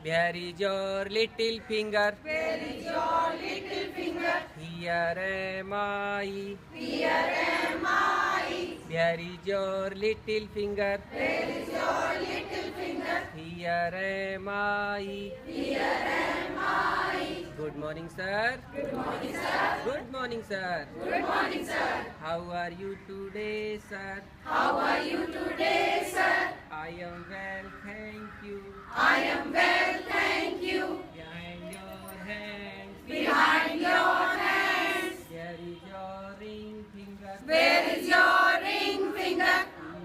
Where is your little finger? Where is your little finger? Here am I. Here am I. Where is your little finger? Where is your little finger? Here am I. Here am I. Good morning, sir. Good morning, sir. Good morning, sir. Good morning, sir. How are you today, sir? How are you today, sir? I am well, thank you. I am well, thank you. Behind your hands, Behind your hands, there is your ring finger. where is your ring finger?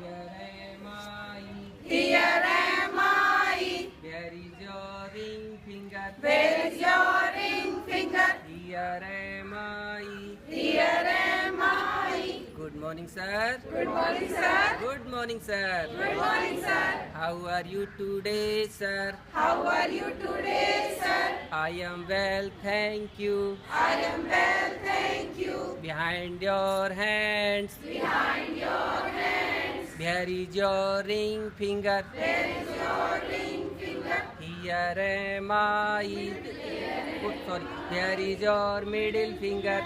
Here am I. Here am I. There is your ring finger. Where is your ring finger? Here am I. Here am I. Good morning, sir. Good morning, sir. Good morning, sir. Good morning, sir. How are you today, sir? How are you today, sir? I am well, thank you. I am well, thank you. Behind your hands, Behind your hands, there is your ring finger. where is your ring finger? Here am I. Oh, sorry. There is your middle finger.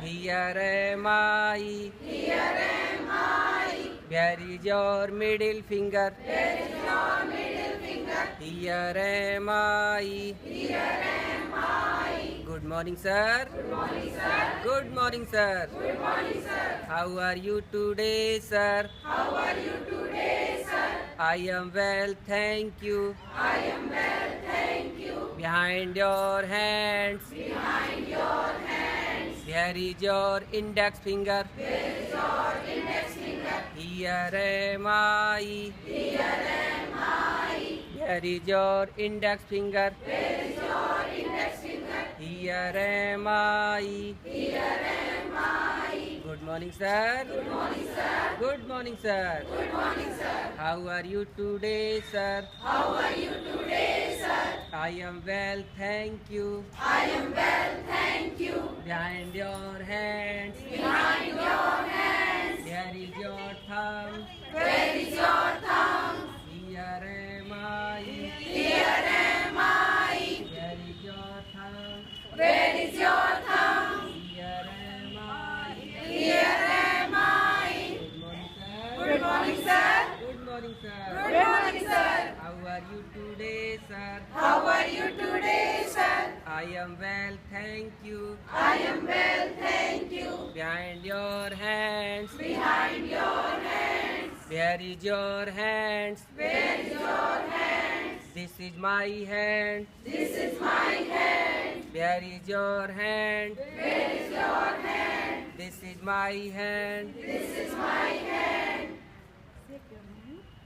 Here am I. Here am I. Where is your middle finger? Where is your middle finger? Here am I. Here am I. Good morning, sir. Good morning, sir. Good morning, sir. Good morning, sir. How are you today, sir? How are you today, sir? I am well, thank you. I am well, thank you. Behind your hands, Behind your hands, there is your index finger. where is your index finger? Here am I. Here am I. There is your index finger. Where is your index finger? Here am I. Here am I. Good morning, sir. Good morning, sir. Good morning, sir. Good morning, sir. How are you today, sir? How are you today, sir? I am well, thank you. I am well, thank you. Behind your hands, Behind your hands, there is your thumb. where is your thumb? Here am I. Here am I. There is your thumb. Where is your thumb? Here am I. Here am I. Good morning, sir. Good morning, sir. Good morning, sir. Good morning, sir. How are you today, sir? How are you today, sir? I am well, thank you. I am well, thank you. Behind your hands, Behind your hands, there is your hands. where is your hands? This is my hand. This is my hand. Where is your hand? Where is your hand? This is my hand. This is my hand.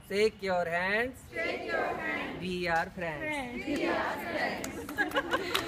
Shake your hands. Take your hand. We are friends. We are friends.